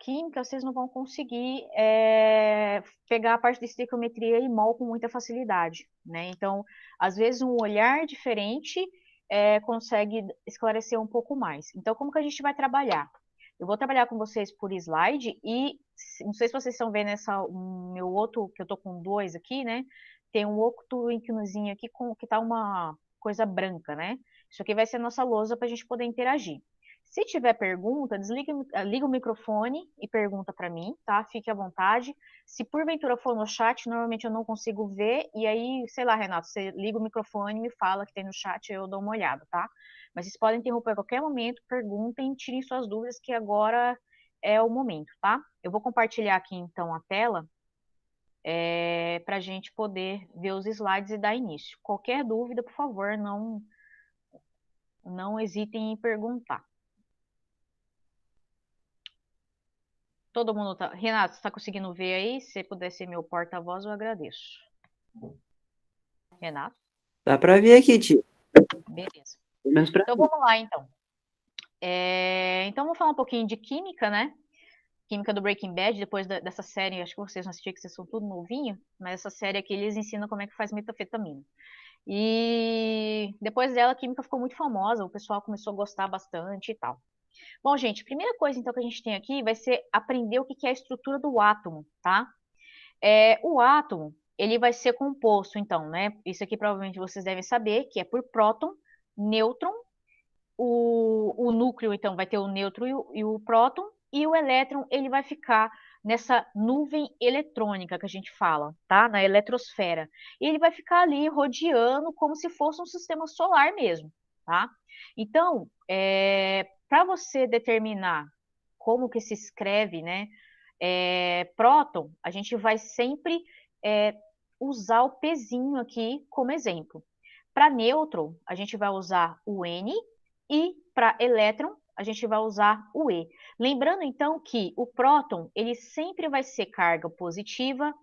química, vocês não vão conseguir pegar a parte de estequiometria e mol com muita facilidade, né? Então, às vezes, um olhar diferente consegue esclarecer um pouco mais. Então, como que a gente vai trabalhar? Eu vou trabalhar com vocês por slide e não sei se vocês estão vendo meu outro, que eu tô com dois aqui, né? Tem um outro íconozinho aqui que tá uma coisa branca, né? Isso aqui vai ser a nossa lousa para a gente poder interagir. Se tiver pergunta, liga o microfone e pergunta para mim, tá? Fique à vontade. Se porventura for no chat, normalmente eu não consigo ver, e aí, sei lá, Renato, você liga o microfone e me fala que tem no chat, eu dou uma olhada, tá? Mas vocês podem interromper a qualquer momento, perguntem, tirem suas dúvidas, que agora é o momento, tá? Eu vou compartilhar aqui então a tela para a gente poder ver os slides e dar início. Qualquer dúvida, por favor, não hesitem em perguntar. Todo mundo tá. Renato, você está conseguindo ver aí? Se puder ser meu porta-voz, eu agradeço. Renato? Dá para ver aqui, tio. Beleza. Pelo menos para Então mim. vamos lá, então. Então vamos falar um pouquinho de química, né? Química do Breaking Bad, depois dessa série, acho que vocês não assistiram, que vocês são tudo novinho, mas essa série aqui eles ensinam como é que faz metafetamina. E depois dela a química ficou muito famosa, o pessoal começou a gostar bastante e tal. Bom, gente, primeira coisa então que a gente tem aqui vai ser aprender o que é a estrutura do átomo, tá? O átomo, ele vai ser composto, então, né? Isso aqui provavelmente vocês devem saber, que é por próton, nêutron, o núcleo, então, vai ter o nêutron e o próton, e o elétron, ele vai ficar nessa nuvem eletrônica que a gente fala, tá? Na eletrosfera. E ele vai ficar ali rodeando como se fosse um sistema solar mesmo, tá? Então, para você determinar como que se escreve, né? Próton, a gente vai sempre usar o pezinho aqui como exemplo. Para nêutron, a gente vai usar o N e para elétron, a gente vai usar o E. Lembrando então que o próton, ele sempre vai ser carga positiva,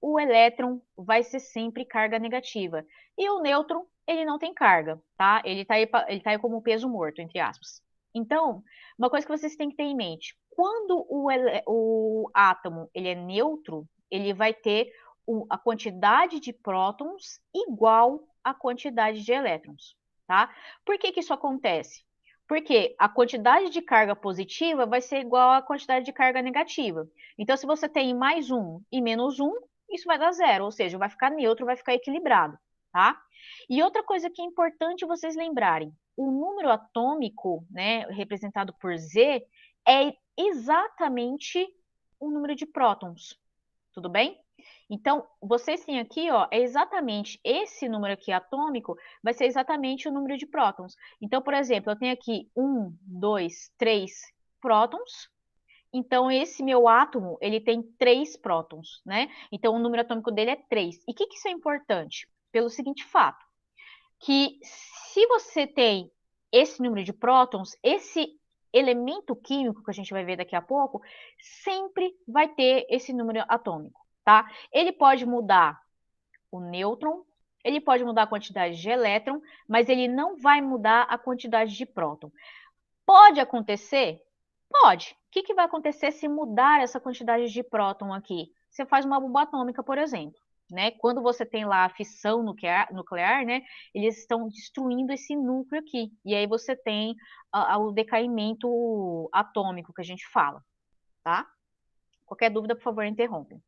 o elétron vai ser sempre carga negativa. E o nêutron, ele não tem carga, tá? Ele tá aí como peso morto, entre aspas. Então, uma coisa que vocês têm que ter em mente, quando o átomo ele é neutro, ele vai ter a quantidade de prótons igual à quantidade de elétrons, tá? Por que que isso acontece? Porque a quantidade de carga positiva vai ser igual à quantidade de carga negativa. Então, se você tem mais um e menos um, isso vai dar zero, ou seja, vai ficar neutro, vai ficar equilibrado, tá? E outra coisa que é importante vocês lembrarem, o número atômico, né, representado por Z, é exatamente o número de prótons, tudo bem? Então, vocês têm aqui, ó, é exatamente esse número aqui atômico, vai ser exatamente o número de prótons. Então, por exemplo, eu tenho aqui 1, 2, 3 prótons. Então, esse meu átomo, ele tem 3 prótons, né? Então, o número atômico dele é 3. E o que isso é importante? Pelo seguinte fato, que se você tem esse número de prótons, esse elemento químico que a gente vai ver daqui a pouco, sempre vai ter esse número atômico, tá? Ele pode mudar o nêutron, ele pode mudar a quantidade de elétron, mas ele não vai mudar a quantidade de próton. Pode acontecer? Pode. O que vai acontecer se mudar essa quantidade de próton aqui? Você faz uma bomba atômica, por exemplo. Né? Quando você tem lá a fissão nuclear, né, eles estão destruindo esse núcleo aqui. E aí você tem o decaimento atômico que a gente fala. Tá? Qualquer dúvida, por favor, interrompa. O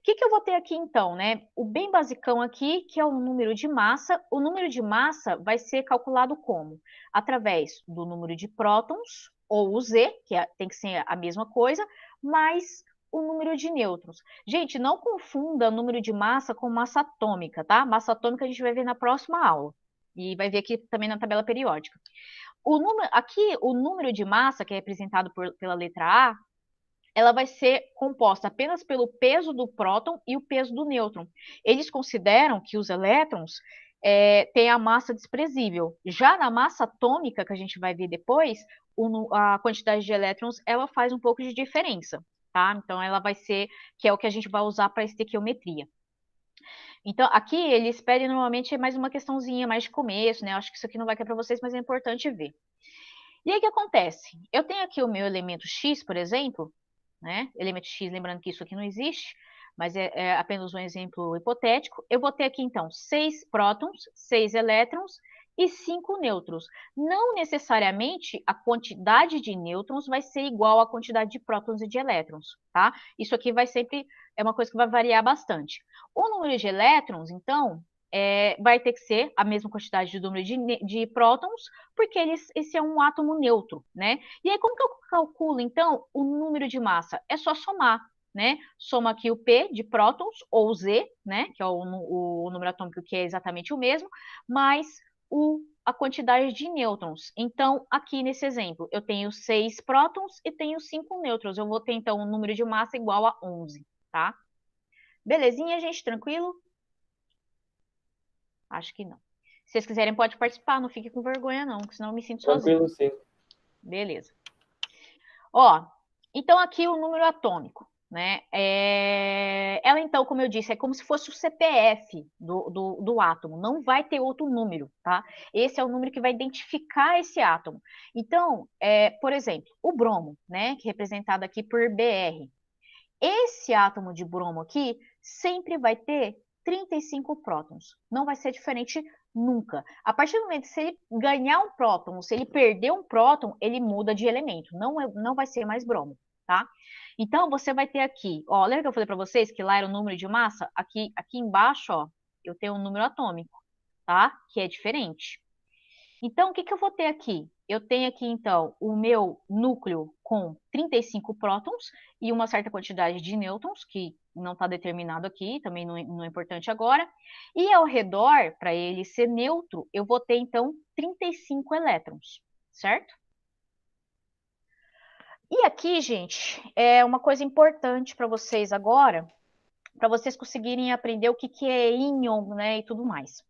que eu vou ter aqui então, né? O bem basicão aqui, que é o número de massa. O número de massa vai ser calculado como? Através do número de prótons, ou o Z, que tem que ser a mesma coisa, mais o número de nêutrons. Gente, não confunda número de massa com massa atômica, tá? Massa atômica a gente vai ver na próxima aula. E vai ver aqui também na tabela periódica. Aqui, o número de massa, que é representado pela letra A, ela vai ser composta apenas pelo peso do próton e o peso do nêutron. Eles consideram que os elétrons têm a massa desprezível. Já na massa atômica, que a gente vai ver depois, a quantidade de elétrons ela faz um pouco de diferença. Tá? Então, ela vai ser, que é o que a gente vai usar para a estequiometria. Então, aqui eles pedem normalmente mais uma questãozinha mais de começo, né? Eu acho que isso aqui não vai cair para vocês, mas é importante ver. E aí o que acontece? Eu tenho aqui o meu elemento X, por exemplo, né? Elemento X, lembrando que isso aqui não existe, mas é apenas um exemplo hipotético. Eu vou ter aqui, então, 6 prótons, 6 elétrons e 5 nêutrons. Não necessariamente a quantidade de nêutrons vai ser igual à quantidade de prótons e de elétrons, tá? Isso aqui vai sempre, é uma coisa que vai variar bastante. O número de elétrons, então, vai ter que ser a mesma quantidade de número de prótons, porque esse é um átomo neutro, né? E aí, como que eu calculo, então, o número de massa? É só somar, né? Soma aqui o P de prótons, ou Z, né? Que é o número atômico que é exatamente o mesmo, mais a quantidade de nêutrons. Então, aqui nesse exemplo, eu tenho 6 prótons e tenho 5 nêutrons. Eu vou ter, então, um número de massa igual a 11, tá? Belezinha, gente? Tranquilo? Acho que não. Se vocês quiserem, pode participar, não fique com vergonha, não, porque senão eu me sinto sozinha. Tranquilo, sim. Beleza. Ó, então aqui o número atômico, né? Ela, então, como eu disse, é como se fosse o CPF do átomo, não vai ter outro número, tá? Esse é o número que vai identificar esse átomo. Então, por exemplo, o bromo, né? Que é representado aqui por Br. Esse átomo de bromo aqui sempre vai ter 35 prótons. Não vai ser diferente nunca. A partir do momento que se ele ganhar um próton, se ele perder um próton, ele muda de elemento. Não vai ser mais bromo, tá? Então, você vai ter aqui, ó, lembra que eu falei para vocês que lá era o número de massa? Aqui embaixo, ó, eu tenho um número atômico, tá? Que é diferente. Então, o que que eu vou ter aqui? Eu tenho aqui, então, o meu núcleo com 35 prótons e uma certa quantidade de nêutrons, que não está determinado aqui, também não é importante agora. E ao redor, para ele ser neutro, eu vou ter, então, 35 elétrons, certo? E aqui, gente, é uma coisa importante para vocês agora, para vocês conseguirem aprender o que que é íon, né, e tudo mais.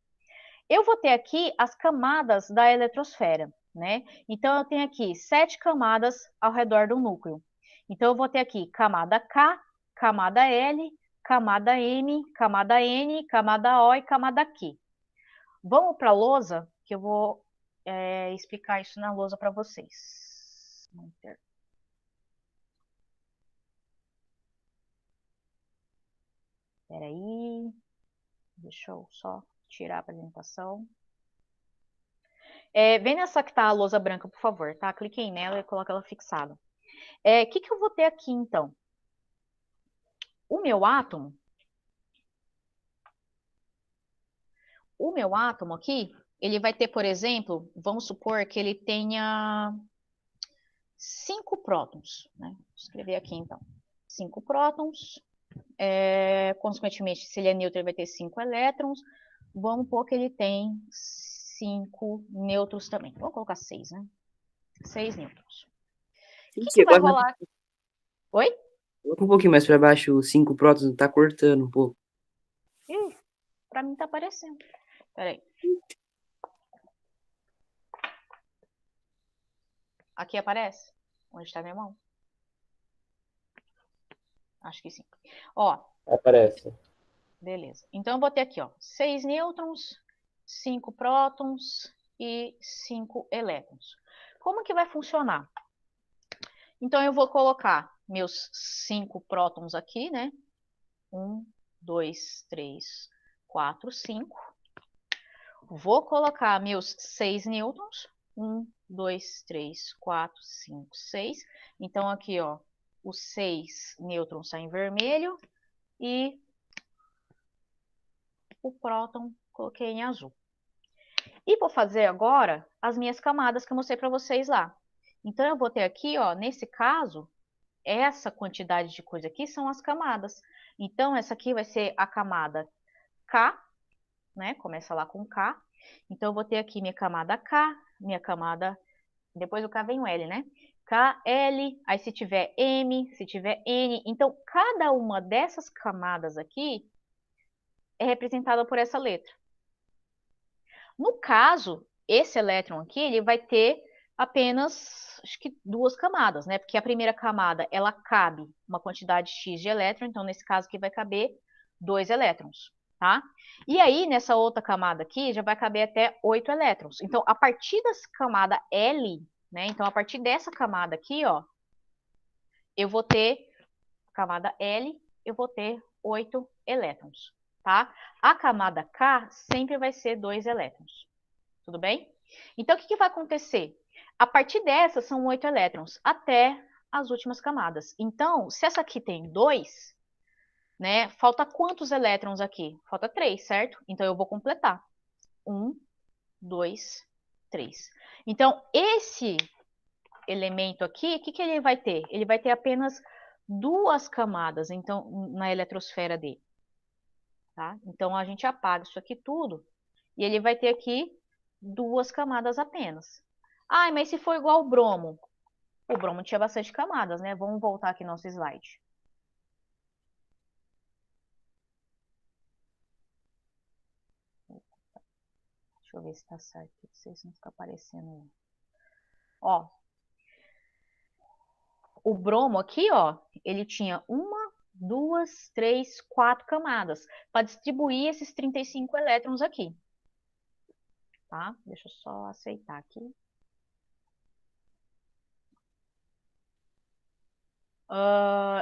Eu vou ter aqui as camadas da eletrosfera, né? Então, eu tenho aqui 7 camadas ao redor do núcleo. Então, eu vou ter aqui camada K, camada L, camada M, camada N, camada O e camada Q. Vamos para a lousa, que eu vou explicar isso na lousa para vocês. Espera aí, deixa eu só tirar a apresentação. Vem nessa que está a lousa branca, por favor, tá? Cliquem nela e coloca ela fixada. O que eu vou ter aqui, então? O meu átomo aqui, ele vai ter, por exemplo, vamos supor que ele tenha 5 prótons, né? Vou escrever aqui, então. 5 prótons. Consequentemente, se ele é neutro, ele vai ter 5 elétrons. Vamos supor que ele tem 5 nêutrons também. Vamos colocar 6, né? 6 nêutrons. O que vai rolar? Oi? Coloca um pouquinho mais para baixo, os 5 prótons, tá cortando um pouco. Para mim tá aparecendo. Peraí. Aqui aparece? Onde está minha mão? Acho que sim. Ó. Aparece. Beleza. Então, eu vou ter aqui, ó, 6 nêutrons, 5 prótons e 5 elétrons. Como que vai funcionar? Então, eu vou colocar meus 5 prótons aqui, né? 1, 2, 3, 4, 5. Vou colocar meus 6 nêutrons. 1, 2, 3, 4, 5, 6. Então, aqui, ó, os 6 nêutrons saem em vermelho e o próton coloquei em azul. E vou fazer agora as minhas camadas que eu mostrei para vocês lá. Então, eu vou ter aqui, ó, nesse caso, essa quantidade de coisa aqui são as camadas. Então, essa aqui vai ser a camada K, né? Começa lá com K. Então, eu vou ter aqui minha camada K, minha camada... Depois do K vem o L, né? K, L, aí se tiver M, se tiver N. Então, cada uma dessas camadas aqui é representada por essa letra. No caso, esse elétron aqui, ele vai ter apenas, acho que 2 camadas, né? Porque a primeira camada, ela cabe uma quantidade X de elétron, então nesse caso aqui vai caber 2 elétrons, tá? E aí, nessa outra camada aqui, já vai caber até 8 elétrons. Então, a partir dessa camada L, né? Então, a partir dessa camada aqui, ó, eu vou ter camada L, eu vou ter 8 elétrons, tá? A camada K sempre vai ser 2 elétrons, tudo bem? Então, o que vai acontecer? A partir dessa, são 8 elétrons, até as últimas camadas. Então, se essa aqui tem 2, né, falta quantos elétrons aqui? Falta 3, certo? Então, eu vou completar. 1, 2, 3. Então, esse elemento aqui, o que ele vai ter? Ele vai ter apenas 2 camadas, então, na eletrosfera dele. Tá? Então, a gente apaga isso aqui tudo, e ele vai ter aqui 2 camadas apenas. Ah, mas se for igual ao bromo? O bromo tinha bastante camadas, né? Vamos voltar aqui no nosso slide. Deixa eu ver se tá certo, pra vocês não ficar aparecendo. Ó, o bromo aqui, ó, ele tinha 1, 2, 3, 4 camadas para distribuir esses 35 elétrons aqui. Tá? Deixa eu só aceitar aqui.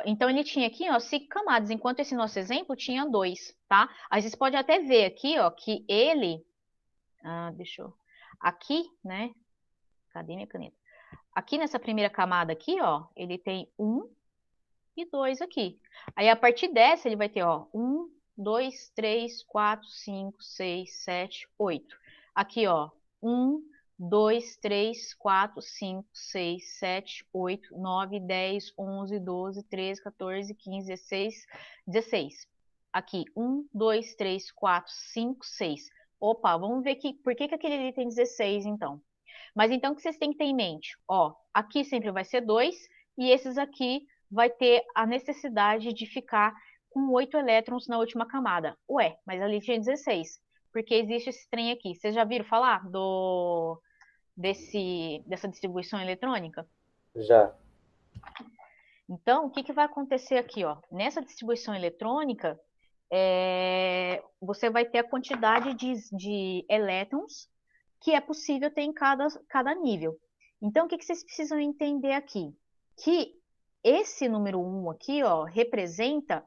Então, ele tinha aqui, ó, 5 camadas, enquanto esse nosso exemplo tinha 2, tá? Aí vocês podem até ver aqui, ó, que ele... deixa eu... Aqui, né? Cadê minha caneta? Aqui nessa primeira camada aqui, ó, ele tem 1 e 2 aqui. Aí, a partir dessa, ele vai ter, ó, 1, 2, 3, 4, 5, 6, 7, 8. Aqui, ó, 1, 2, 3, 4, 5, 6, 7, 8, 9, 10, 11, 12, 13, 14, 15, 16, 16. Aqui, 1, 2, 3, 4, 5, 6. Opa, vamos ver aqui, por que que aquele ali tem 16, então? Mas então, o que vocês têm que ter em mente? Ó, aqui sempre vai ser 2, e esses aqui vai ter a necessidade de ficar com 8 elétrons na última camada. Ué, mas ali tinha 16, porque existe esse trem aqui. Vocês já viram falar dessa distribuição eletrônica? Já. Então, o que vai acontecer aqui, ó? Nessa distribuição eletrônica, você vai ter a quantidade de elétrons que é possível ter em cada nível. Então, o que vocês precisam entender aqui? Que esse número 1 aqui, ó, representa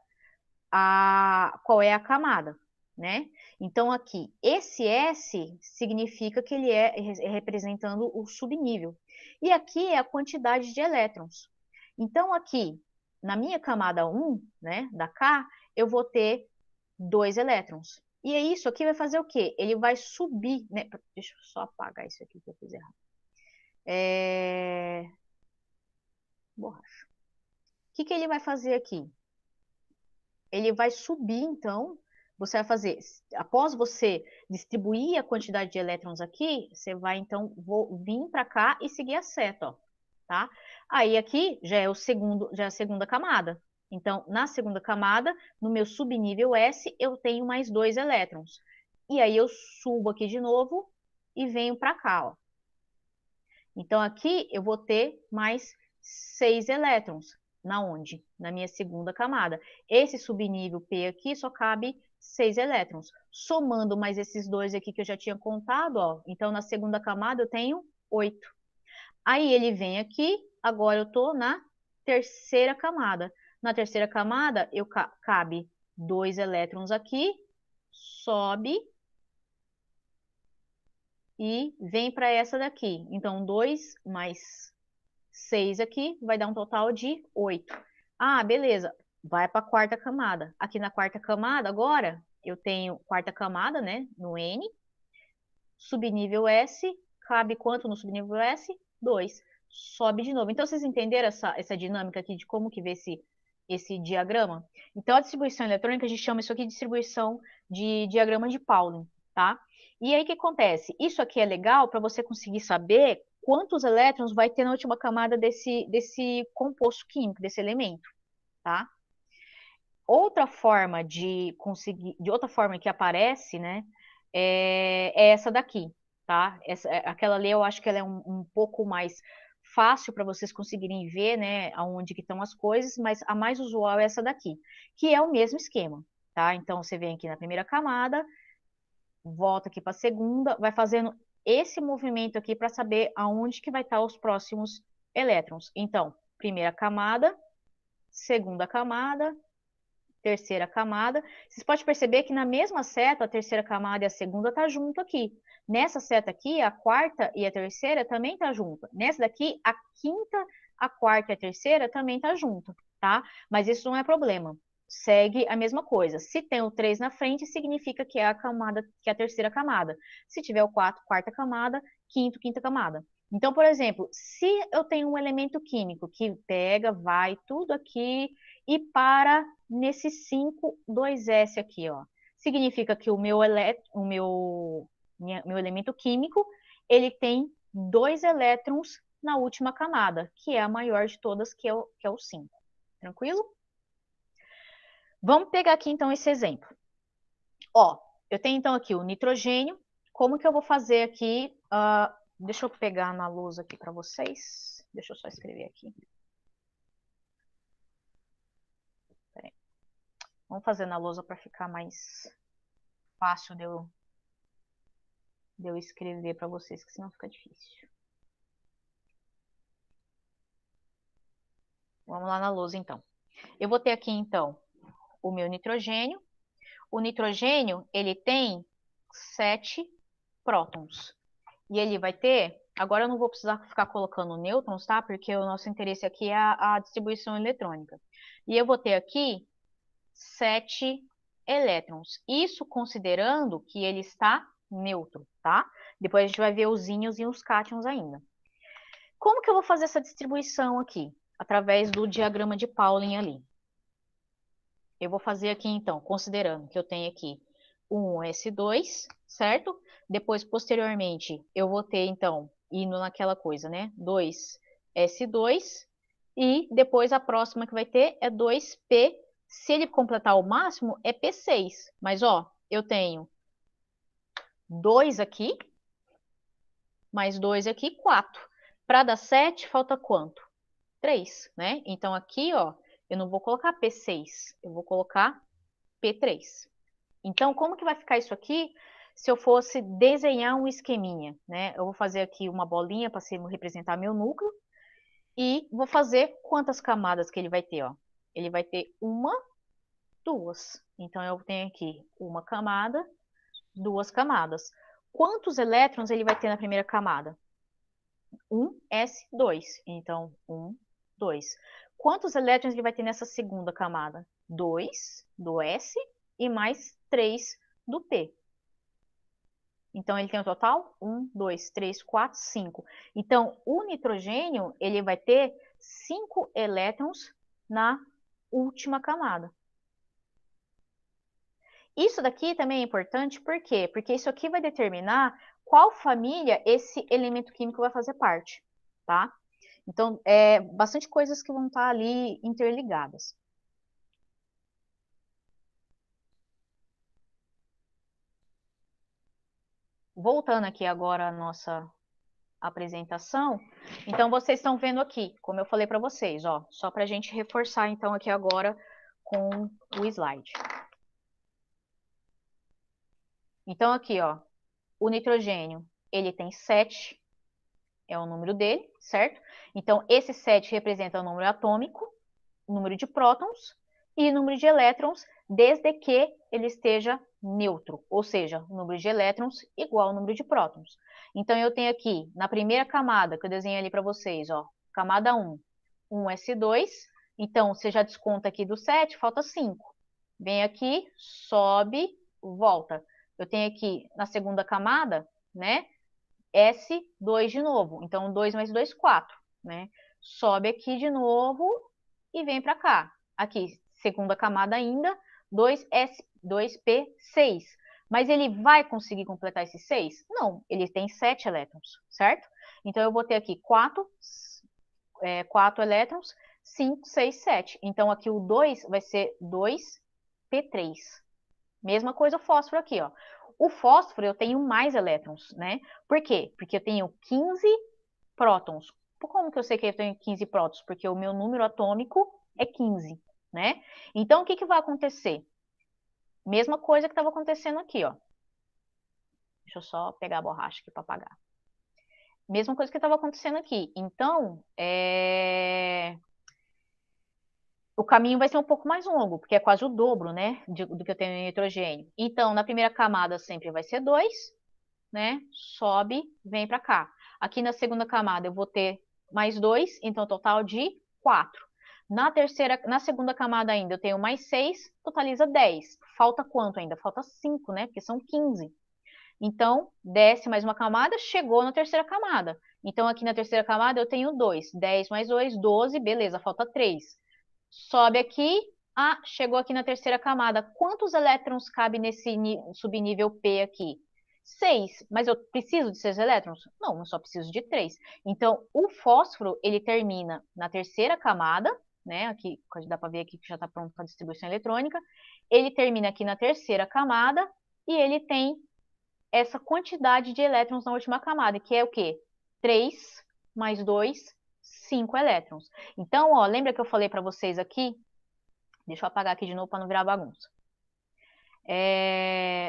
qual é a camada, né? Então, aqui, esse S significa que ele é representando o subnível. E aqui é a quantidade de elétrons. Então, aqui, na minha camada 1, né, da K, eu vou ter 2 elétrons. E é isso aqui vai fazer o quê? Ele vai subir, né? Deixa eu só apagar isso aqui que eu fiz errado. Borracha. O que ele vai fazer aqui? Ele vai subir, então, você vai fazer, após você distribuir a quantidade de elétrons aqui, você vai, então, vir para cá e seguir a seta, ó, tá? Aí aqui já é já é a segunda camada. Então, na segunda camada, no meu subnível S, eu tenho mais 2 elétrons. E aí eu subo aqui de novo e venho para cá, ó. Então, aqui eu vou ter mais 6 elétrons. Na onde? Na minha segunda camada. Esse subnível P aqui só cabe 6 elétrons. Somando mais esses dois aqui que eu já tinha contado, ó. Então, na segunda camada eu tenho 8. Aí ele vem aqui, agora eu estou na terceira camada. Na terceira camada, cabe 2 elétrons aqui, sobe e vem para essa daqui. Então, 2 mais 6 aqui vai dar um total de 8. Ah, beleza. Vai para a quarta camada. Aqui na quarta camada, agora, eu tenho quarta camada, né, no N. Subnível S, cabe quanto no subnível S? 2. Sobe de novo. Então, vocês entenderam essa dinâmica aqui de como que vê esse diagrama? Então, a distribuição eletrônica, a gente chama isso aqui de distribuição de diagrama de Pauling, tá? E aí, o que acontece? Isso aqui é legal para você conseguir saber quantos elétrons vai ter na última camada desse composto químico, desse elemento, tá? Outra forma de conseguir, de outra forma que aparece, né, é essa daqui, tá? Aquela ali eu acho que ela é um pouco mais fácil para vocês conseguirem ver, né, aonde que estão as coisas, mas a mais usual é essa daqui, que é o mesmo esquema, tá? Então você vem aqui na primeira camada, volta aqui para a segunda, vai fazendo esse movimento aqui para saber aonde que vai estar os próximos elétrons. Então, primeira camada, segunda camada, terceira camada. Vocês podem perceber que na mesma seta, a terceira camada e a segunda tá junto aqui. Nessa seta aqui, a quarta e a terceira também tá junto. Nessa daqui, a quinta, a quarta e a terceira também tá junto, tá? Mas isso não é problema. Segue a mesma coisa. Se tem o 3 na frente, significa que é a camada, que é a terceira camada. Se tiver o 4, quarta camada, quinto, quinta camada. Então, por exemplo, se eu tenho um elemento químico que pega, vai tudo aqui e para nesse 5, 2s aqui, ó. Significa que o meu elemento químico, ele tem 2 elétrons na última camada, que é a maior de todas, que é o 5. Tranquilo? Vamos pegar aqui, então, esse exemplo. Ó, eu tenho, então, aqui o nitrogênio. Como que eu vou fazer aqui? Deixa eu pegar na lousa aqui para vocês. Deixa eu só escrever aqui. Vamos fazer na lousa para ficar mais fácil de eu escrever para vocês, que senão fica difícil. Vamos lá na lousa, então. Eu vou ter aqui, então, o meu nitrogênio. O nitrogênio, ele tem 7 prótons. E ele vai ter... Agora eu não vou precisar ficar colocando nêutrons, tá? Porque o nosso interesse aqui é a distribuição eletrônica. E eu vou ter aqui 7 elétrons. Isso considerando que ele está neutro, tá? Depois a gente vai ver os íons e os cátions ainda. Como que eu vou fazer essa distribuição aqui? Através do diagrama de Pauling ali. Eu vou fazer aqui, então, considerando que eu tenho aqui um S2, certo? Depois, posteriormente, eu vou ter, então, indo naquela coisa, né? 2S2. E depois a próxima que vai ter é 2P. Se ele completar o máximo, é P6. Mas, ó, eu tenho 2 aqui, mais 2 aqui, 4. Para dar 7, falta quanto? 3, né? Então, aqui, ó, eu não vou colocar P6, eu vou colocar P3. Então, como que vai ficar isso aqui se eu fosse desenhar um esqueminha, né? Eu vou fazer aqui uma bolinha para representar meu núcleo e vou fazer quantas camadas que ele vai ter, ó. Ele vai ter uma, duas. Então, eu tenho aqui uma camada, duas camadas. Quantos elétrons ele vai ter na primeira camada? 1s2. Então, 1, 2. Quantos elétrons ele vai ter nessa segunda camada? 2 do S e mais 3 do P. Então, ele tem um total 1, 2, 3, 4, 5. Então, o nitrogênio, ele vai ter 5 elétrons na última camada. Isso daqui também é importante, por quê? Porque isso aqui vai determinar qual família esse elemento químico vai fazer parte, tá? Então, é bastante coisas que vão estar ali interligadas. Voltando aqui agora à nossa apresentação, então vocês estão vendo aqui, como eu falei para vocês, ó, só para a gente reforçar então aqui agora com o slide. Então aqui, ó, o nitrogênio, ele tem 7, é o número dele, certo? Então esse 7 representa o número atômico, o número de prótons e o número de elétrons, desde que ele esteja neutro, ou seja, o número de elétrons igual ao número de prótons. Então, eu tenho aqui, na primeira camada, que eu desenhei ali para vocês, ó, camada 1, 1s2. Então, você já desconta aqui do 7, falta 5. Vem aqui, sobe, volta. Eu tenho aqui, na segunda camada, né, S2 de novo. Então, 2 mais 2, 4, né? Sobe aqui de novo e vem para cá. Aqui, segunda camada ainda, 2S, 2P6. Mas ele vai conseguir completar esses 6? Não, ele tem 7 elétrons, certo? Então, eu vou ter aqui 4 elétrons, 5, 6, 7. Então, aqui o 2 vai ser 2P3. Mesma coisa o fósforo aqui, ó. O fósforo eu tenho mais elétrons, né? Por quê? Porque eu tenho 15 prótons. Como que eu sei que eu tenho 15 prótons? Porque o meu número atômico é 15, né? Então, o que que vai acontecer? Mesma coisa que estava acontecendo aqui, ó. Deixa eu só pegar a borracha aqui para apagar. Mesma coisa que estava acontecendo aqui. Então, o caminho vai ser um pouco mais longo, porque é quase o dobro, né, do que eu tenho em nitrogênio. Então, na primeira camada sempre vai ser 2, né? Sobe, vem para cá. Aqui na segunda camada eu vou ter mais 2, então total de 4. Na segunda camada ainda eu tenho mais 6, totaliza 10. Falta quanto ainda? Falta 5, né? Porque são 15. Então, desce mais uma camada, chegou na terceira camada. Então, aqui na terceira camada eu tenho 2. 10 mais 2, 12, beleza, falta 3. Sobe aqui, chegou aqui na terceira camada. Quantos elétrons cabe nesse subnível P aqui? 6. Mas eu preciso de 6 elétrons? Não, eu só preciso de 3. Então, o fósforo, ele termina na terceira camada, né? Aqui, dá para ver aqui que já está pronto para distribuição eletrônica. Ele termina aqui na terceira camada e ele tem essa quantidade de elétrons na última camada, que é o quê? 3 mais 2, 5 elétrons. Então, ó, lembra que eu falei para vocês aqui? Deixa eu apagar aqui de novo para não virar bagunça.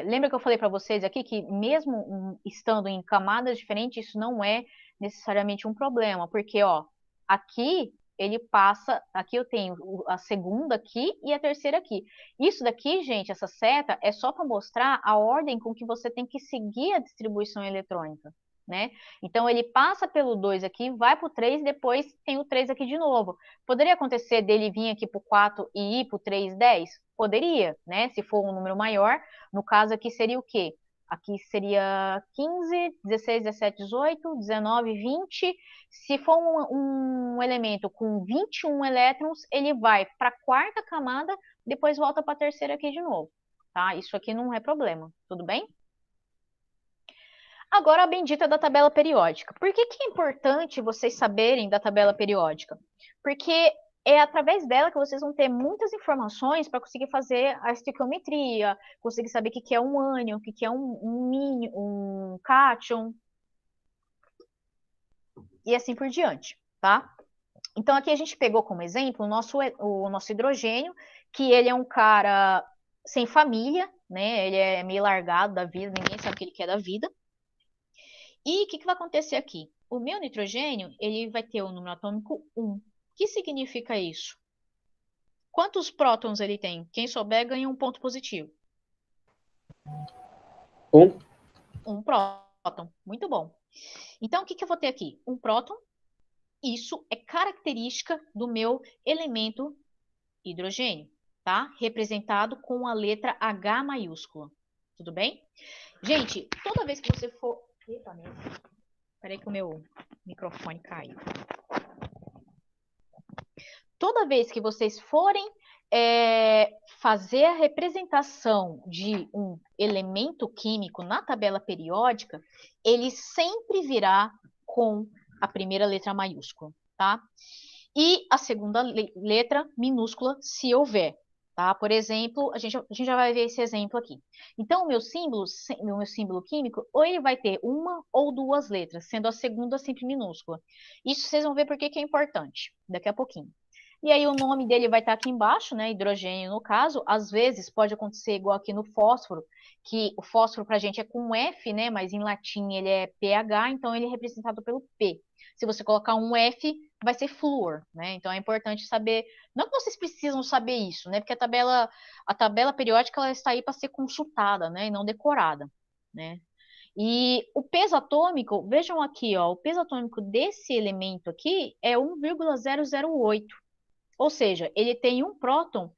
Lembra que eu falei para vocês aqui que mesmo estando em camadas diferentes, isso não é necessariamente um problema, porque ó, aqui ele passa, aqui eu tenho a segunda aqui e a terceira aqui. Isso daqui, gente, essa seta é só para mostrar a ordem com que você tem que seguir a distribuição eletrônica, né? Então ele passa pelo 2 aqui, vai para o 3, depois tem o 3 aqui de novo. Poderia acontecer dele vir aqui para o 4 e ir para o 3, 10? Poderia, né? Se for um número maior. No caso aqui seria o quê? Aqui seria 15, 16, 17, 18, 19, 20. Se for um elemento com 21 elétrons, ele vai para a quarta camada, depois volta para a terceira aqui de novo. Tá? Isso aqui não é problema, tudo bem? Agora a bendita da tabela periódica. Por que é importante vocês saberem da tabela periódica? Porque é através dela que vocês vão ter muitas informações para conseguir fazer a estequiometria, conseguir saber o que é um ânion, o que é um cátion, e assim por diante, tá? Então aqui a gente pegou como exemplo o nosso hidrogênio, que ele é um cara sem família, né? Ele é meio largado da vida, ninguém sabe o que ele quer da vida. E o que vai acontecer aqui? O meu nitrogênio, ele vai ter o número atômico 1. O que significa isso? Quantos prótons ele tem? Quem souber ganha um ponto positivo. Um próton. Muito bom. Então, o que eu vou ter aqui? Um próton. Isso é característica do meu elemento hidrogênio, tá? Representado com a letra H maiúscula. Tudo bem? Gente, toda vez que você for... Eita, mesmo. Peraí que o meu microfone caiu. Toda vez que vocês forem fazer a representação de um elemento químico na tabela periódica, ele sempre virá com a primeira letra maiúscula, tá? E a segunda letra minúscula, se houver. Tá? Por exemplo, a gente já vai ver esse exemplo aqui. Então, o meu símbolo químico, ou ele vai ter uma ou duas letras, sendo a segunda sempre minúscula. Isso vocês vão ver por que é importante, daqui a pouquinho. E aí o nome dele vai estar aqui embaixo, né? Hidrogênio no caso. Às vezes pode acontecer igual aqui no fósforo, que o fósforo para a gente é com F, né? Mas em latim ele é PH, então ele é representado pelo P. Se você colocar um F, vai ser flúor, né? Então é importante saber. Não que vocês precisam saber isso, né? Porque a tabela periódica ela está aí para ser consultada, né? E não decorada, né? E o peso atômico, vejam aqui, ó, o peso atômico desse elemento aqui é 1,008. Ou seja, ele tem um próton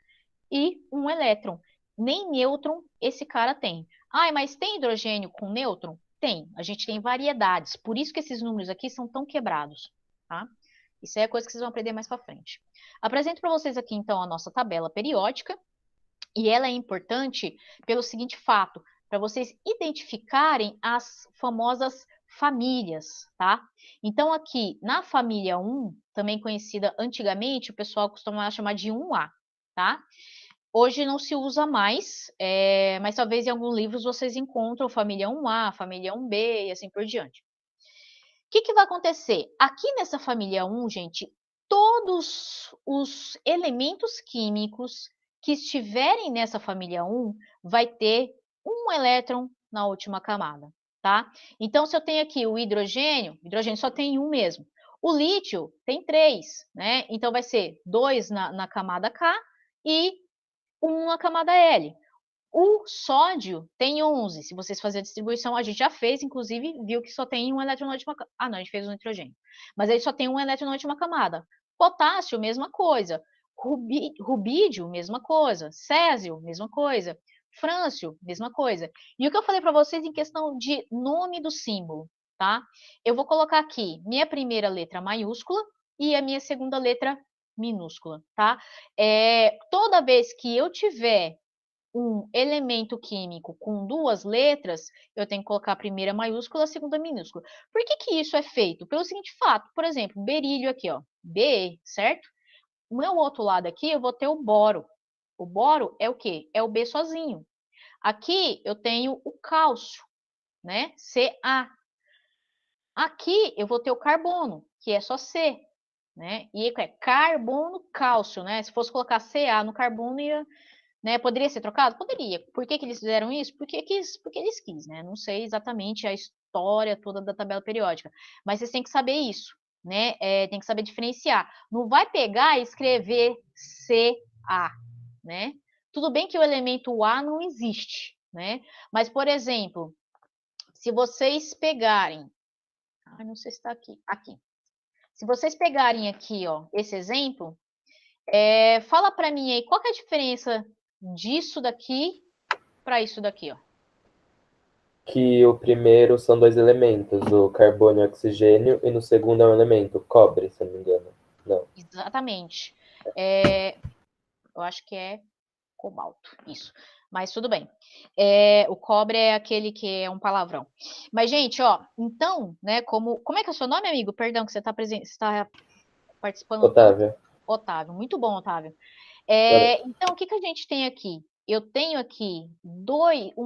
e um elétron. Nem nêutron esse cara tem. Ah, mas tem hidrogênio com nêutron? Tem. A gente tem variedades. Por isso que esses números aqui são tão quebrados, tá? Isso é coisa que vocês vão aprender mais para frente. Apresento para vocês aqui, então, a nossa tabela periódica. E ela é importante pelo seguinte fato, para vocês identificarem as famosas famílias, tá? Então, aqui, na família 1, também conhecida antigamente, o pessoal costumava chamar de 1A, tá? Hoje não se usa mais, mas talvez em alguns livros vocês encontram família 1A, família 1B e assim por diante. O que vai acontecer? Aqui nessa família 1, gente, todos os elementos químicos que estiverem nessa família 1 vai ter um elétron na última camada, tá? Então, se eu tenho aqui o hidrogênio só tem um mesmo. O lítio tem 3, né? Então vai ser 2 na camada K e 1 na camada L. O sódio tem 11. Se vocês fazerem a distribuição, a gente já fez, inclusive, viu que só tem um elétron na última camada. Ah, não, a gente fez o nitrogênio. Mas ele só tem um elétron na última camada. Potássio, mesma coisa. Rubídio, mesma coisa. Césio, mesma coisa. Frâncio, mesma coisa. E o que eu falei para vocês em questão de nome do símbolo, tá? Eu vou colocar aqui minha primeira letra maiúscula e a minha segunda letra minúscula, tá? Toda vez que eu tiver um elemento químico com 2 letras, eu tenho que colocar a primeira maiúscula, a segunda minúscula. Por que que isso é feito? Pelo seguinte fato, por exemplo, berílio aqui, ó, Be, certo? O meu outro lado aqui, eu vou ter o boro. O boro é o quê? É o B sozinho. Aqui eu tenho o cálcio, né? Ca. Aqui eu vou ter o carbono, que é só C, né? E é carbono, cálcio, né? Se fosse colocar Ca no carbono, ia, né? Poderia ser trocado? Poderia. Por que que eles fizeram isso? Porque eles quis, né? Não sei exatamente a história toda da tabela periódica, mas vocês têm que saber isso, né? Tem que saber diferenciar. Não vai pegar e escrever Ca, né? Tudo bem que o elemento A não existe, né? Mas, por exemplo, se vocês pegarem, não sei se está aqui. Se vocês pegarem aqui, ó, esse exemplo, fala para mim aí qual que é a diferença disso daqui para isso daqui, ó. Que o primeiro são 2 elementos, o carbono e o oxigênio, e no segundo é um elemento, cobre, se não me engano. Não. Exatamente. Eu acho que é cobalto, isso. Mas tudo bem. O cobre é aquele que é um palavrão. Mas, gente, ó, então, né, como é que é o seu nome, amigo? Perdão, que você está participando. Otávio. Otávio, muito bom, Otávio. Valeu. Então, o que a gente tem aqui? Eu tenho aqui um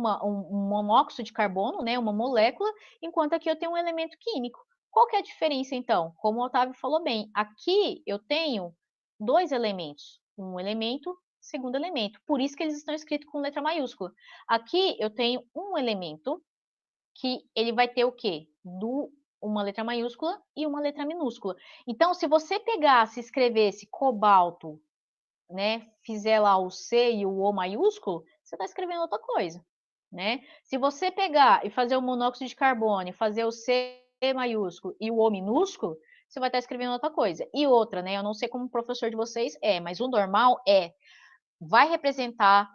monóxido de carbono, né, uma molécula, enquanto aqui eu tenho um elemento químico. Qual que é a diferença, então? Como o Otávio falou bem, aqui eu tenho 2 elementos. Um elemento, segundo elemento. Por isso que eles estão escritos com letra maiúscula. Aqui eu tenho um elemento que ele vai ter o quê? Uma letra maiúscula e uma letra minúscula. Então, se você pegasse e escrevesse cobalto, né, fizer lá o C e o O maiúsculo, você está escrevendo outra coisa, né? Se você pegar e fazer o monóxido de carbono, e fazer o C maiúsculo e o O minúsculo, você vai estar escrevendo outra coisa. E outra, né? Eu não sei como o professor de vocês mas o normal vai representar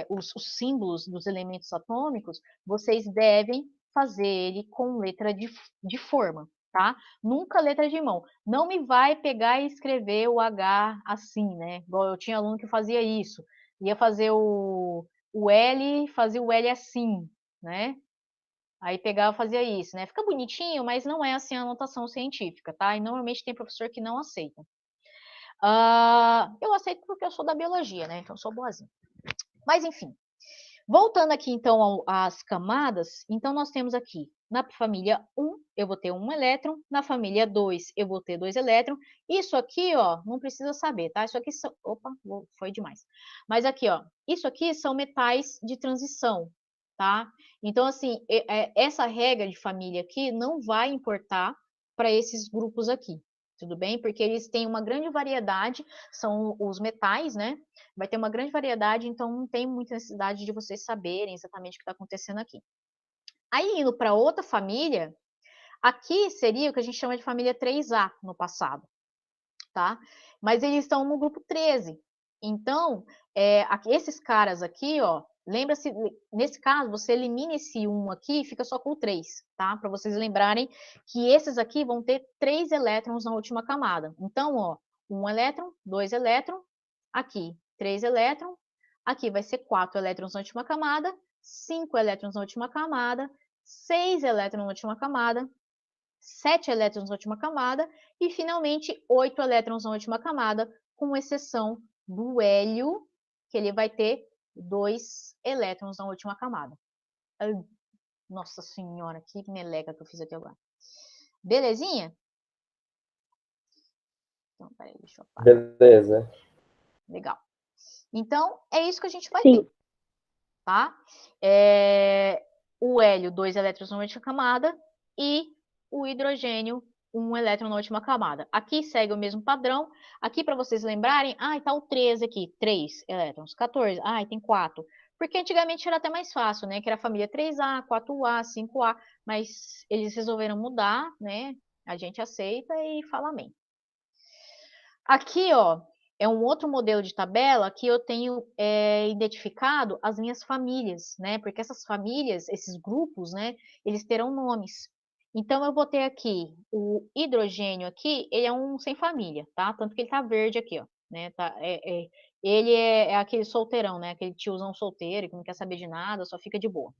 os símbolos dos elementos atômicos, vocês devem fazer ele com letra de forma, tá? Nunca letra de mão. Não me vai pegar e escrever o H assim, né? Igual eu tinha aluno que fazia isso. Ia fazer o L, fazia o L assim, né? Aí pegava e fazia isso, né? Fica bonitinho, mas não é assim a anotação científica, tá? E normalmente tem professor que não aceita. Eu aceito porque eu sou da biologia, né? Então eu sou boazinha. Mas enfim, voltando aqui então às camadas, então nós temos aqui na família 1 eu vou ter um elétron, na família 2 eu vou ter 2 elétrons. Isso aqui, ó, não precisa saber, tá? Isso aqui são, opa, foi demais. Mas aqui, ó, isso aqui são metais de transição, tá? Então assim, essa regra de família aqui não vai importar para esses grupos aqui. Tudo bem? Porque eles têm uma grande variedade, são os metais, né? Vai ter uma grande variedade, então não tem muita necessidade de vocês saberem exatamente o que está acontecendo aqui. Aí, indo para outra família, aqui seria o que a gente chama de família 3A no passado, tá? Mas eles estão no grupo 13. Então, esses caras aqui, ó, lembra-se, nesse caso, você elimina esse 1 aqui e fica só com o 3, tá? Para vocês lembrarem que esses aqui vão ter 3 elétrons na última camada. Então, ó, 1 elétron, 2 elétrons, aqui 3 elétrons, aqui vai ser 4 elétrons na última camada, 5 elétrons na última camada, 6 elétrons na última camada, 7 elétrons na última camada e, finalmente, 8 elétrons na última camada, com exceção do hélio, que ele vai ter 2 elétrons na última camada. Nossa senhora, que meleca que eu fiz aqui agora. Belezinha? Então, peraí, deixa eu parar. Beleza. Legal. Então, é isso que a gente vai Sim. ter. Tá? O hélio, 2 elétrons na última camada, e o hidrogênio, um elétron na última camada. Aqui segue o mesmo padrão. Aqui, para vocês lembrarem, tá o 13 aqui, 3 elétrons. 14, tem 4. Porque antigamente era até mais fácil, né? Que era a família 3A, 4A, 5A, mas eles resolveram mudar, né? A gente aceita e fala amém. Aqui, ó, é um outro modelo de tabela que eu tenho identificado as minhas famílias, né? Porque essas famílias, esses grupos, né? Eles terão nomes. Então, eu vou ter aqui o hidrogênio aqui, ele é um sem família, tá? Tanto que ele tá verde aqui, ó, né? Ele é aquele solteirão, né? Aquele tiozão solteiro que não quer saber de nada, só fica de boa.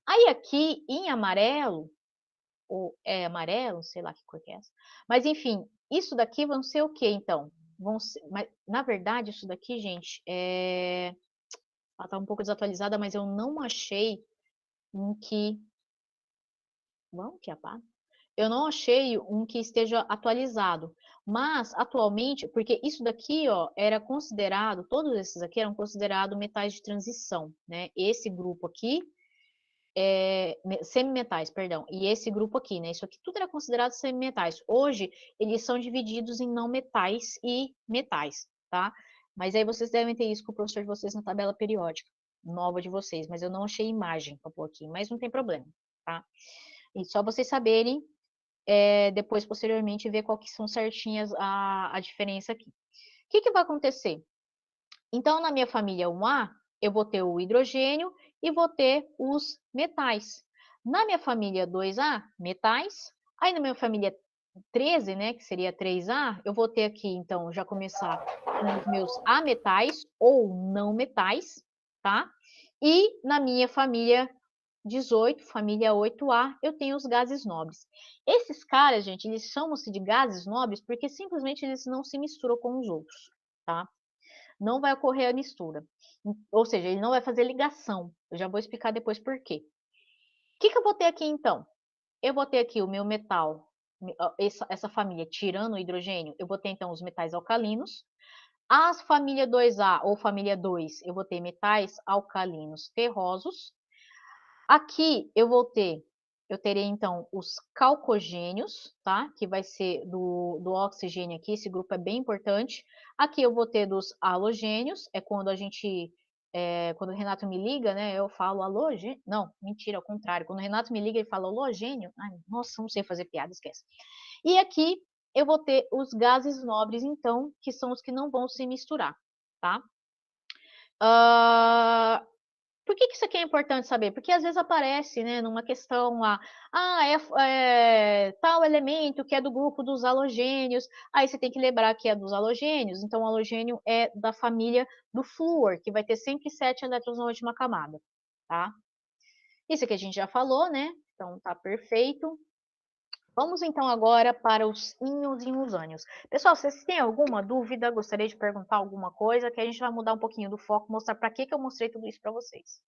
Aí aqui, em amarelo, ou é amarelo, sei lá que cor que é essa. Mas enfim, isso daqui vão ser o quê, então? Mas, na verdade, isso daqui, gente, ela tá um pouco desatualizada, mas eu não achei um que... Vamos que apaga? Eu não achei um que esteja atualizado. Mas, atualmente, porque isso daqui, ó, era considerado, todos esses aqui eram considerados metais de transição, né? Esse grupo aqui semimetais, perdão, e esse grupo aqui, né? Isso aqui tudo era considerado semimetais. Hoje, eles são divididos em não metais e metais, tá? Mas aí vocês devem ter isso com o professor de vocês na tabela periódica, nova de vocês, mas eu não achei imagem para pôr aqui, mas não tem problema, tá? E só vocês saberem, depois, posteriormente, ver qual que são certinhas a diferença aqui. O que que vai acontecer? Então, na minha família 1A, eu vou ter o hidrogênio e vou ter os metais. Na minha família 2A, metais. Aí na minha família 13, né, que seria 3A, eu vou ter aqui, então, já começar com os meus ametais ou não metais, tá? E na minha família 18, família 8A, eu tenho os gases nobres. Esses caras, gente, eles chamam-se de gases nobres porque simplesmente eles não se misturam com os outros, tá? Não vai ocorrer a mistura. Ou seja, ele não vai fazer ligação. Eu já vou explicar depois por quê. O que eu vou ter aqui, então? Eu vou ter aqui o meu metal, essa família, tirando o hidrogênio, eu vou ter, então, os metais alcalinos. A família 2A ou família 2, eu vou ter metais alcalinos ferrosos. Aqui eu terei então os calcogênios, tá? Que vai ser do oxigênio aqui, esse grupo é bem importante. Aqui eu vou ter dos halogênios, é quando quando o Renato me liga, né? Eu falo halogênio. Não, mentira, ao contrário. Quando o Renato me liga, ele fala halogênio. Ai, nossa, não sei fazer piada, esquece. E aqui eu vou ter os gases nobres, então, que são os que não vão se misturar, tá? Por que isso aqui é importante saber? Porque às vezes aparece, né, numa questão lá, tal elemento que é do grupo dos halogênios, aí você tem que lembrar que é dos halogênios, então o halogênio é da família do flúor, que vai ter sempre 7 elétrons na última camada, tá? Isso aqui a gente já falou, né? Então tá perfeito. Vamos então agora para os íons e os ânions. Pessoal, vocês têm alguma dúvida? Gostaria de perguntar alguma coisa? Que a gente vai mudar um pouquinho do foco, mostrar para que eu mostrei tudo isso para vocês.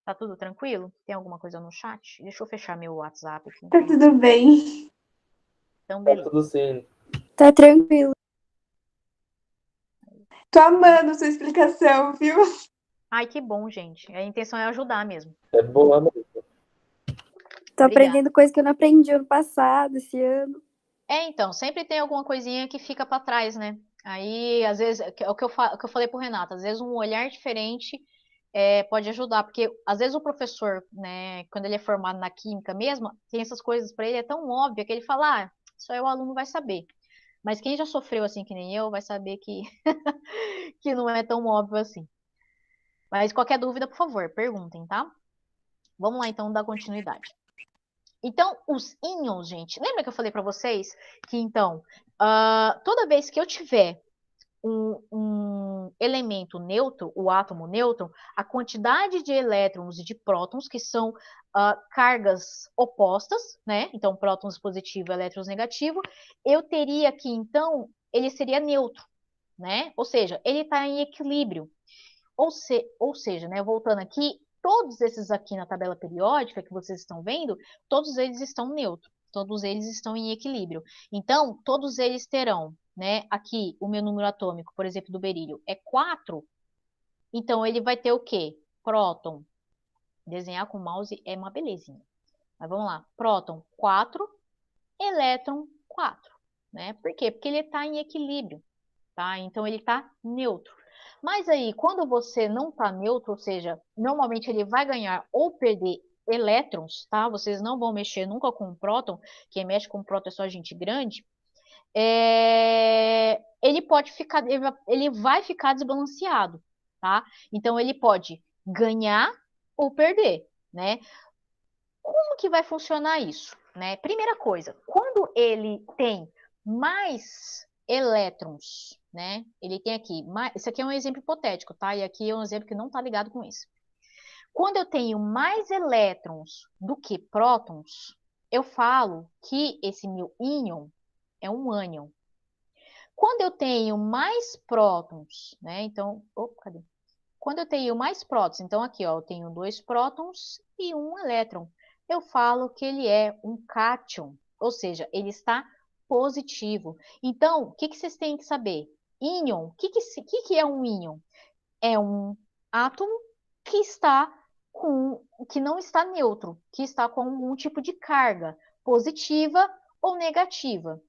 Tá tudo tranquilo? Tem alguma coisa no chat? Deixa eu fechar meu WhatsApp aqui. Tá tudo bem. Então, Tá beleza. tudo sim. Tá tranquilo. Tô amando sua explicação, viu? Ai, que bom, gente. A intenção é ajudar mesmo. É boa mesmo. Tô Obrigada. aprendendo coisa que eu não aprendi ano passado, esse ano. Então, sempre tem alguma coisinha que fica para trás, né? Aí, às vezes, é o que eu falei pro Renato, às vezes um olhar diferente pode ajudar, porque às vezes o professor, né, quando ele é formado na química mesmo, tem essas coisas para ele, é tão óbvio que ele fala, isso aí o aluno vai saber. Mas quem já sofreu assim que nem eu, vai saber que, que não é tão óbvio assim. Mas qualquer dúvida, por favor, perguntem, tá? Vamos lá, então, dar continuidade. Então, os íons, gente, lembra que eu falei para vocês que, então, toda vez que eu tiver um elemento neutro, o átomo nêutron, a quantidade de elétrons e de prótons, que são cargas opostas, né? Então, prótons positivo, elétrons negativo, eu teria aqui, então, ele seria neutro, né? Ou seja, ele está em equilíbrio. Ou seja, né, voltando aqui, todos esses aqui na tabela periódica que vocês estão vendo, todos eles estão neutros, todos eles estão em equilíbrio. Então, todos eles terão, né, aqui o meu número atômico, por exemplo, do berílio é 4, então ele vai ter o quê? Próton. Desenhar com o mouse é uma belezinha. Mas vamos lá, próton 4, elétron 4, né? Por quê? Porque ele está em equilíbrio, tá? Então ele está neutro. Mas aí, quando você não está neutro, ou seja, normalmente ele vai ganhar ou perder elétrons, tá? Vocês não vão mexer nunca com o próton, quem mexe com o próton é só gente grande. Ele pode ficar, ele vai ficar desbalanceado, tá? Então ele pode ganhar ou perder, né? Como que vai funcionar isso, né? Primeira coisa, quando ele tem mais elétrons, né? Ele tem aqui, isso aqui é um exemplo hipotético, tá? E aqui é um exemplo que não está ligado com isso. Quando eu tenho mais elétrons do que prótons, eu falo que esse meu íon é um ânion. Quando eu tenho mais prótons, né? Então, cadê? Quando eu tenho mais prótons, então aqui, ó, eu tenho 2 prótons e 1 elétron. Eu falo que ele é um cátion, ou seja, ele está positivo. Então, o que vocês têm que saber? Íon, o que é um íon? É um átomo que não está neutro, que está com algum tipo de carga, positiva ou negativa.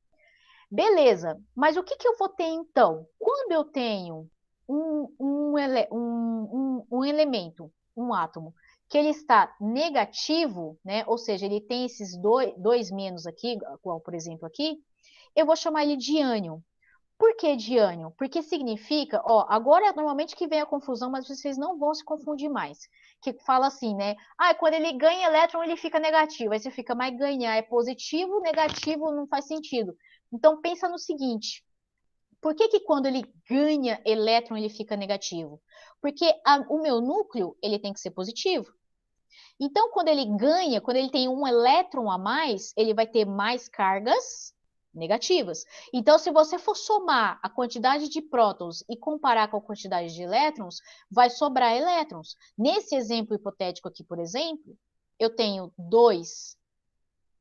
Beleza, mas o que eu vou ter então? Quando eu tenho um elemento, um átomo, que ele está negativo, né? Ou seja, ele tem esses dois menos aqui, igual por exemplo aqui, eu vou chamar ele de ânion. Por que de ânion? Porque significa, ó, agora é normalmente que vem a confusão, mas vocês não vão se confundir mais. Que fala assim, né? Ah, quando ele ganha elétron, ele fica negativo. Aí você fica, mas ganhar é positivo, negativo não faz sentido. Então pensa no seguinte: por que quando ele ganha elétron ele fica negativo? Porque o meu núcleo ele tem que ser positivo. Então quando ele ganha, quando ele tem um elétron a mais, ele vai ter mais cargas negativas. Então se você for somar a quantidade de prótons e comparar com a quantidade de elétrons, vai sobrar elétrons. Nesse exemplo hipotético aqui, por exemplo, eu tenho 2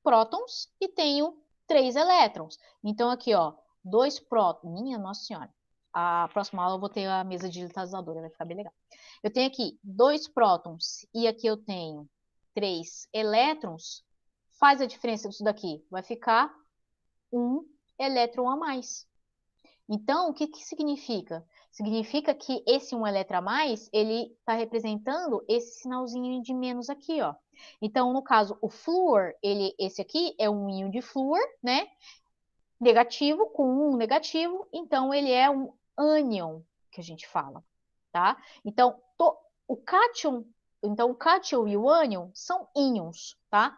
prótons e tenho 3 elétrons. Então, aqui, ó, 2 prótons. Minha Nossa Senhora. A próxima aula eu vou ter a mesa digitalizadora, vai ficar bem legal. Eu tenho aqui 2 prótons e aqui eu tenho 3 elétrons. Faz a diferença disso daqui. Vai ficar 1 elétron a mais. Então, o que significa? Significa que esse 1 elétron a mais, ele está representando esse sinalzinho de menos aqui, ó. Então, no caso, o flúor, esse aqui é um íon de flúor, né? Negativo, com um negativo, então ele é um ânion, que a gente fala, tá? Então, o cátion, o cátion e o ânion são íons, tá?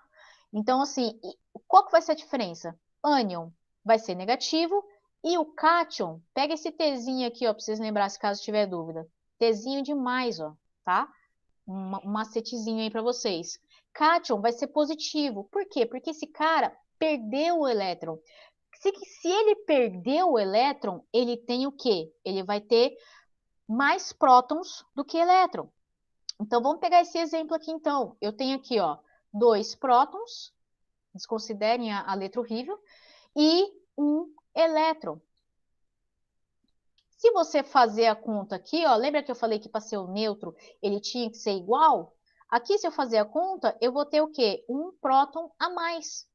Então, assim, qual que vai ser a diferença? Ânion vai ser negativo e o cátion, pega esse Tzinho aqui, ó, para vocês lembrarem se caso tiver dúvida. Tzinho de mais, ó, tá? Um macetezinho aí para vocês. Cátion vai ser positivo. Por quê? Porque esse cara perdeu o elétron. Se ele perdeu o elétron, ele tem o quê? Ele vai ter mais prótons do que elétron. Então, vamos pegar esse exemplo aqui, então. Eu tenho aqui, ó, 2 prótons, desconsiderem a letra horrível, e 1 elétron. Se você fazer a conta aqui, ó, lembra que eu falei que para ser o neutro ele tinha que ser igual? Aqui, se eu fazer a conta, eu vou ter o quê? Um próton a mais.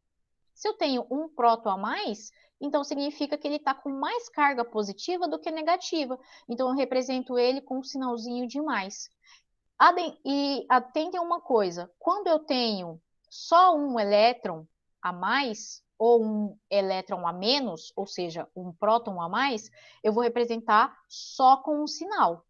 Se eu tenho um próton a mais, então significa que ele está com mais carga positiva do que negativa. Então, eu represento ele com um sinalzinho de mais. E atentem uma coisa, quando eu tenho só um elétron a mais, ou um elétron a menos, ou seja, um próton a mais, eu vou representar só com um sinal.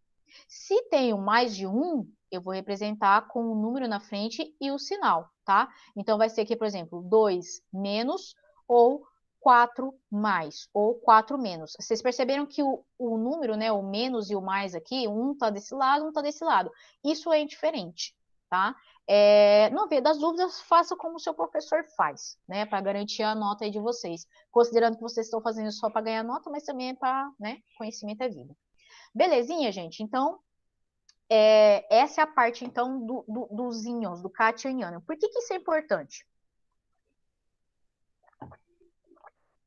Se tenho mais de um, eu vou representar com o número na frente e o sinal, tá? Então, vai ser aqui, por exemplo, 2 menos ou 4 mais, ou 4 menos. Vocês perceberam que o número, né, o menos e o mais aqui, um está desse lado, um está desse lado. Isso é indiferente, tá? Não vê das dúvidas, faça como o seu professor faz, né, para garantir a nota aí de vocês. Considerando que vocês estão fazendo isso só para ganhar nota, mas também é para, né, conhecimento é vida. Belezinha, gente? Então, essa é a parte, então, dos íons, do cátion e ânion. Por que isso é importante?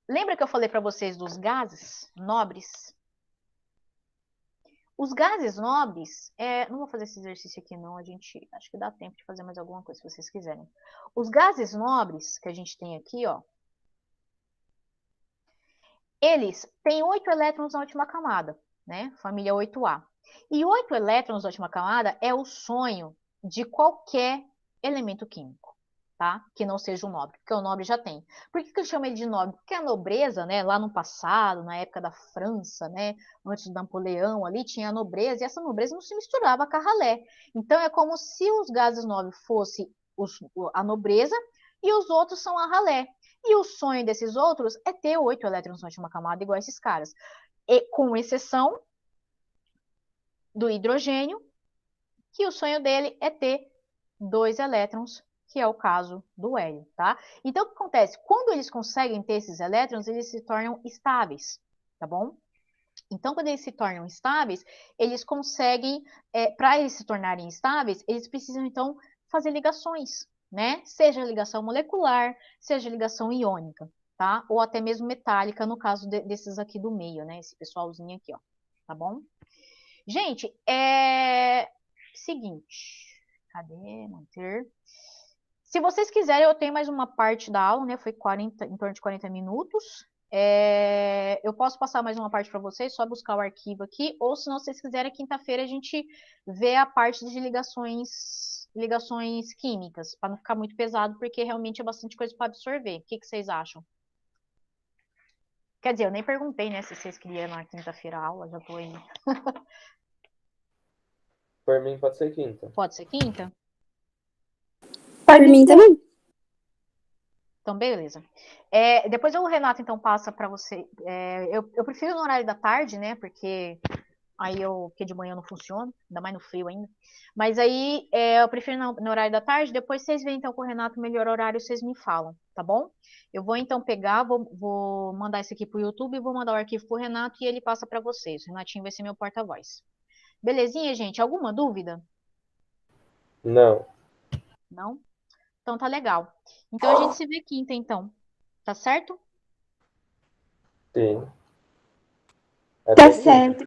Lembra que eu falei para vocês dos gases nobres? Os gases nobres, não vou fazer esse exercício aqui não, acho que dá tempo de fazer mais alguma coisa, se vocês quiserem. Os gases nobres que a gente tem aqui, ó, Eles têm 8 elétrons na última camada, né? Família 8A. E 8 elétrons na última camada é o sonho de qualquer elemento químico, tá? Que não seja o nobre, porque o nobre já tem. Por que eu chamo ele de nobre? Porque a nobreza, né, lá no passado, na época da França, né, antes do Napoleão ali, tinha a nobreza, e essa nobreza não se misturava com a ralé. Então é como se os gases nobres fossem a nobreza e os outros são a ralé. E o sonho desses outros é ter 8 elétrons na última camada, igual esses caras. E, com exceção do hidrogênio, que o sonho dele é ter 2 elétrons, que é o caso do hélio, tá? Então, o que acontece? Quando eles conseguem ter esses elétrons, eles se tornam estáveis, tá bom? Então, quando eles se tornam estáveis, eles conseguem, para eles se tornarem estáveis, eles precisam, então, fazer ligações, né? Seja ligação molecular, seja ligação iônica, tá? Ou até mesmo metálica, no caso desses aqui do meio, né? Esse pessoalzinho aqui, ó, tá bom? Gente, seguinte, cadê? Manter. Se vocês quiserem, eu tenho mais uma parte da aula, né? Foi em torno de 40 minutos. Eu posso passar mais uma parte para vocês, só buscar o arquivo aqui, ou se não vocês quiserem, quinta-feira a gente vê a parte de ligações químicas, para não ficar muito pesado, porque realmente é bastante coisa para absorver. O que vocês acham? Quer dizer, eu nem perguntei, né, se vocês queriam na quinta-feira a aula, já tô aí. Por mim, pode ser quinta. Pode ser quinta? Por mim também. Então, beleza. Depois o Renato, então, passa para você. Eu prefiro no horário da tarde, né? Porque porque de manhã não funciona, ainda mais no frio ainda. Mas aí eu prefiro no horário da tarde. Depois vocês veem, então, com o Renato o melhor horário, vocês me falam, tá bom? Eu vou, então, pegar, vou mandar isso aqui pro YouTube, vou mandar o arquivo pro Renato e ele passa para vocês. O Renatinho vai ser meu porta-voz. Belezinha, gente? Alguma dúvida? Não. Não? Então tá legal. Então a gente se vê quinta, então. Tá certo? Sim. Tá Até quinta. certo.